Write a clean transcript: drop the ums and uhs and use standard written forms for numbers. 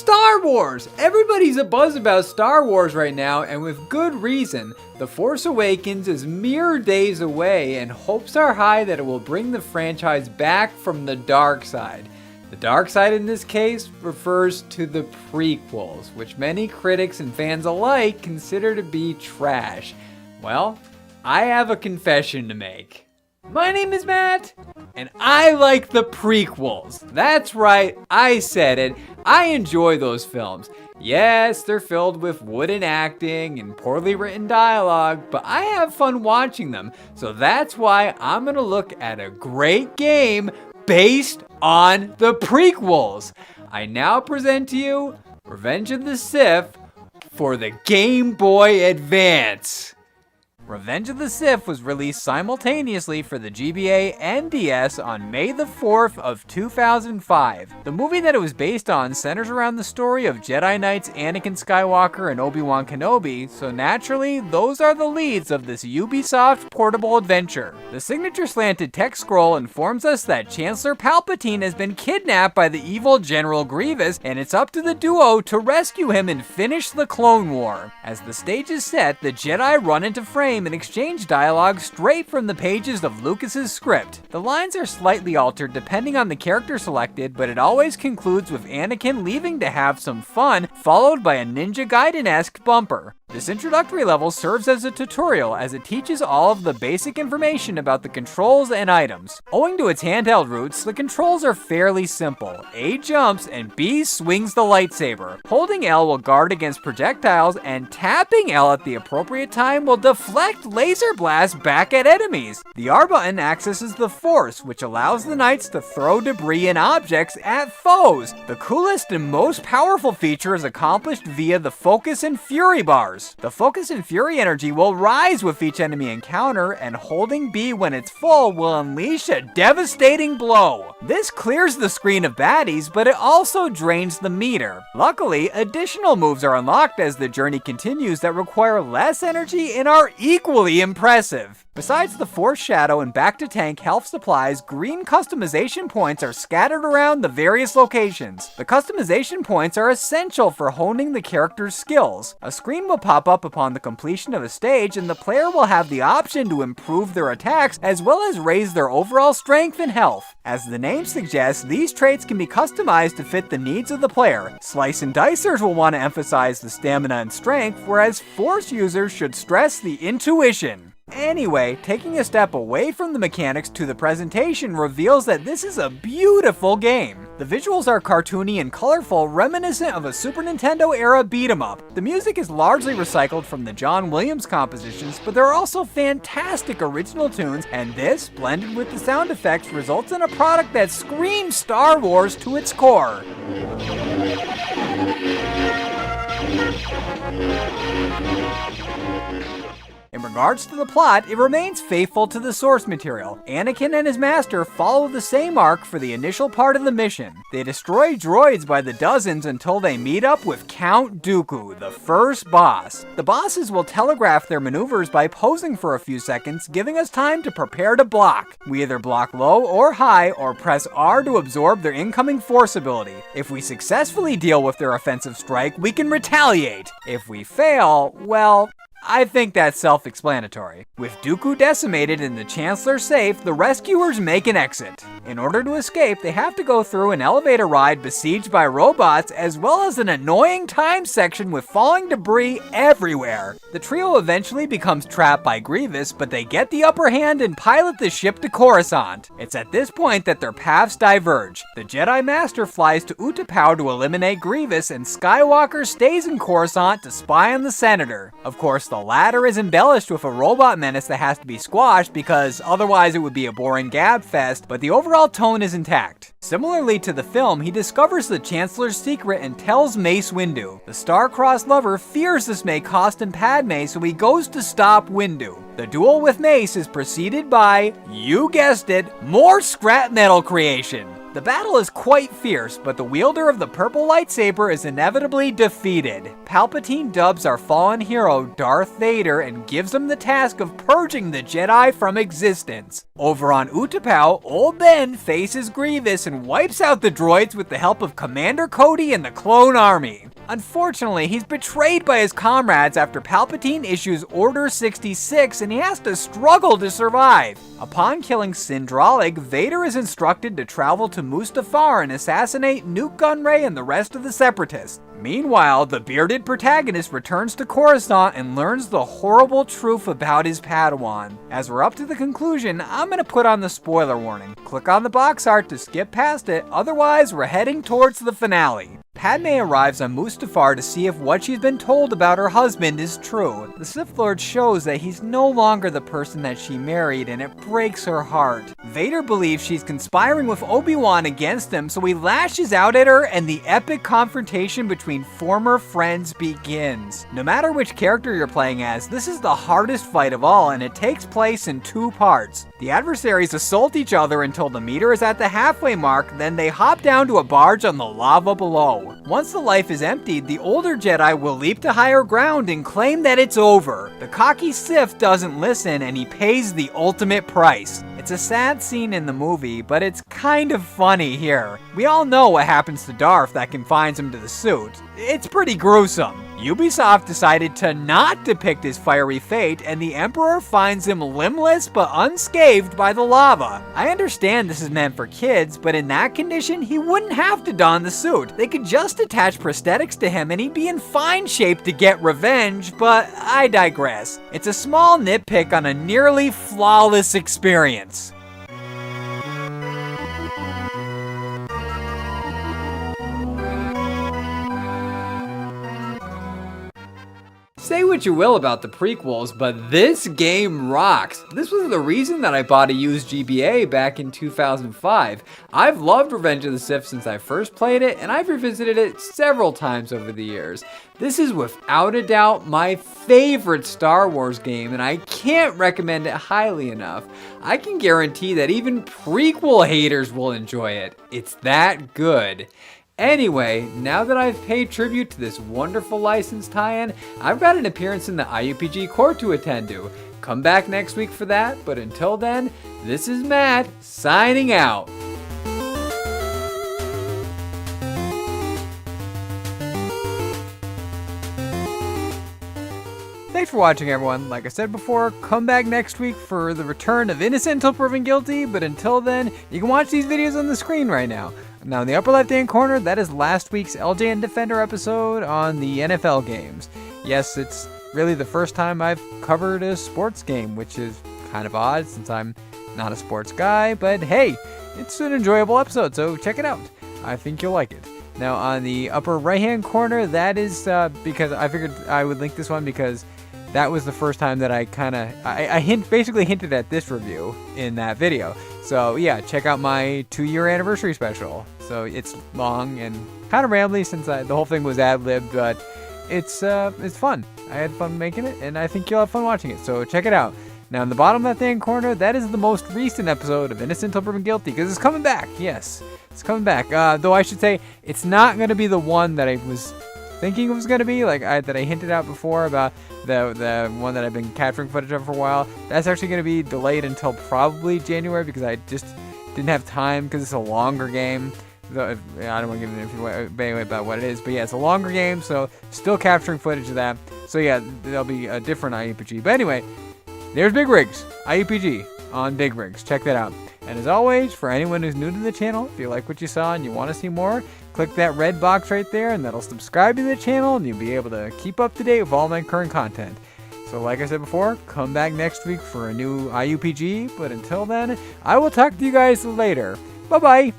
Star Wars! Everybody's abuzz about Star Wars right now, and with good reason. The Force Awakens is mere days away, and hopes are high that it will bring the franchise back from the dark side. The dark side in this case refers to the prequels, which many critics and fans alike consider to be trash. Well, I have a confession to make. My name is Matt, and I like the prequels. That's right, I said it. I enjoy those films. Yes, they're filled with wooden acting and poorly written dialogue, but I have fun watching them. So that's why I'm gonna look at a great game based on the prequels. I now present to you Revenge of the Sith for the Game Boy Advance. Revenge of the Sith was released simultaneously for the GBA and DS on May the 4th of 2005. The movie that it was based on centers around the story of Jedi Knights Anakin Skywalker and Obi-Wan Kenobi, so naturally, those are the leads of this Ubisoft portable adventure. The signature slanted text scroll informs us that Chancellor Palpatine has been kidnapped by the evil General Grievous, and it's up to the duo to rescue him and finish the Clone War. As the stage is set, the Jedi run into frame and exchange dialogue straight from the pages of Lucas's script. The lines are slightly altered depending on the character selected, but it always concludes with Anakin leaving to have some fun, followed by a Ninja Gaiden-esque bumper. This introductory level serves as a tutorial as it teaches all of the basic information about the controls and items. Owing to its handheld roots, the controls are fairly simple. A jumps and B swings the lightsaber. Holding L will guard against projectiles, and tapping L at the appropriate time will deflect laser blasts back at enemies. The R button accesses the Force, which allows the knights to throw debris and objects at foes. The coolest and most powerful feature is accomplished via the Focus and Fury bars. The focus and fury energy will rise with each enemy encounter, and holding B when it's full will unleash a devastating blow. This clears the screen of baddies, but it also drains the meter. Luckily, additional moves are unlocked as the journey continues that require less energy and are equally impressive. Besides the Force Shadow and back-to-tank health supplies, green customization points are scattered around the various locations. The customization points are essential for honing the character's skills. A screen will pop up upon the completion of a stage, and the player will have the option to improve their attacks as well as raise their overall strength and health. As the name suggests, these traits can be customized to fit the needs of the player. Slice and dicers will want to emphasize the stamina and strength, whereas Force users should stress the intuition. Anyway, taking a step away from the mechanics to the presentation reveals that this is a beautiful game. The visuals are cartoony and colorful, reminiscent of a Super Nintendo era beat-em-up. The music is largely recycled from the John Williams compositions, but there are also fantastic original tunes, and this, blended with the sound effects, results in a product that screams Star Wars to its core. In regards to the plot, it remains faithful to the source material. Anakin and his master follow the same arc for the initial part of the mission. They destroy droids by the dozens until they meet up with Count Dooku, the first boss. The bosses will telegraph their maneuvers by posing for a few seconds, giving us time to prepare to block. We either block low or high, or press R to absorb their incoming force ability. If we successfully deal with their offensive strike, we can retaliate. If we fail, well, I think that's self-explanatory. With Dooku decimated and the Chancellor safe, the rescuers make an exit. In order to escape, they have to go through an elevator ride besieged by robots, as well as an annoying time section with falling debris everywhere. The trio eventually becomes trapped by Grievous, but they get the upper hand and pilot the ship to Coruscant. It's at this point that their paths diverge. The Jedi Master flies to Utapau to eliminate Grievous, and Skywalker stays in Coruscant to spy on the Senator. Of course, the latter is embellished with a robot menace that has to be squashed because otherwise it would be a boring gab fest, but the overall tone is intact. Similarly to the film, he discovers the Chancellor's secret and tells Mace Windu. The star-crossed lover fears this may cost him Padme, so he goes to stop Windu. The duel with Mace is preceded by, you guessed it, more scrap metal creation. The battle is quite fierce, but the wielder of the purple lightsaber is inevitably defeated. Palpatine dubs our fallen hero Darth Vader and gives him the task of purging the Jedi from existence. Over on Utapau, Old Ben faces Grievous and wipes out the droids with the help of Commander Cody and the Clone Army. Unfortunately, he's betrayed by his comrades after Palpatine issues Order 66 and he has to struggle to survive. Upon killing Sindralig, Vader is instructed to travel to Mustafar and assassinate Nute Gunray and the rest of the Separatists. Meanwhile, the bearded protagonist returns to Coruscant and learns the horrible truth about his Padawan. As we're up to the conclusion, I'm going to put on the spoiler warning. Click on the box art to skip past it, otherwise we're heading towards the finale. Padme arrives on Mustafar to see if what she's been told about her husband is true. The Sith Lord shows that he's no longer the person that she married, and it breaks her heart. Vader believes she's conspiring with Obi-Wan against him, so he lashes out at her, and the epic confrontation between former friends begins. No matter which character you're playing as, this is the hardest fight of all, and it takes place in 2 parts. The adversaries assault each other until the meter is at the halfway mark, then they hop down to a barge on the lava below. Once the life is emptied, the older Jedi will leap to higher ground and claim that it's over. The cocky Sith doesn't listen and he pays the ultimate price. It's a sad scene in the movie, but it's kind of funny here. We all know what happens to Darth that confines him to the suit. It's pretty gruesome. Ubisoft decided to not depict his fiery fate, and the Emperor finds him limbless but unscathed by the lava. I understand this is meant for kids, but in that condition, he wouldn't have to don the suit. They could just attach prosthetics to him and he'd be in fine shape to get revenge, but I digress. It's a small nitpick on a nearly flawless experience. Say what you will about the prequels, but this game rocks. This was the reason that I bought a used GBA back in 2005. I've loved Revenge of the Sith since I first played it, and I've revisited it several times over the years. This is without a doubt my favorite Star Wars game, and I can't recommend it highly enough. I can guarantee that even prequel haters will enjoy it. It's that good. Anyway, now that I've paid tribute to this wonderful license tie-in, I've got an appearance in the IUPG court to attend to. Come back next week for that, but until then, this is Matt, signing out. Thanks for watching, everyone. Like I said before, come back next week for the return of Innocent Until Proven Guilty, but until then, you can watch these videos on the screen right now. Now, in the upper left-hand corner, that is last week's LJ and Defender episode on the NFL games. Yes, it's really the first time I've covered a sports game, which is kind of odd since I'm not a sports guy, but hey, it's an enjoyable episode, so check it out. I think you'll like it. Now, on the upper right-hand corner, that is because I figured I would link this one because that was the first time that I basically hinted at this review in that video. So yeah, check out my 2-year anniversary special. So it's long and kind of rambly since the whole thing was ad-libbed, but it's fun. I had fun making it, and I think you'll have fun watching it. So check it out. Now in the bottom left-hand corner, that is the most recent episode of Innocent Until Proven Guilty, because it's coming back. Yes, it's coming back. Though I should say, it's not going to be the one that I was thinking it was going to be, that I hinted out before about the one that I've been capturing footage of for a while. That's actually going to be delayed until probably January because I just didn't have time because it's a longer game. I don't want to give it away about what it is, but yeah, it's a longer game, so still capturing footage of that. So yeah, there'll be a different IUPG. But anyway, there's Big Rigs, IUPG on Big Rigs. Check that out. And as always, for anyone who's new to the channel, if you like what you saw and you want to see more, click that red box right there and that'll subscribe to the channel and you'll be able to keep up to date with all my current content. So like I said before, come back next week for a new IUPG, but until then, I will talk to you guys later. Bye-bye!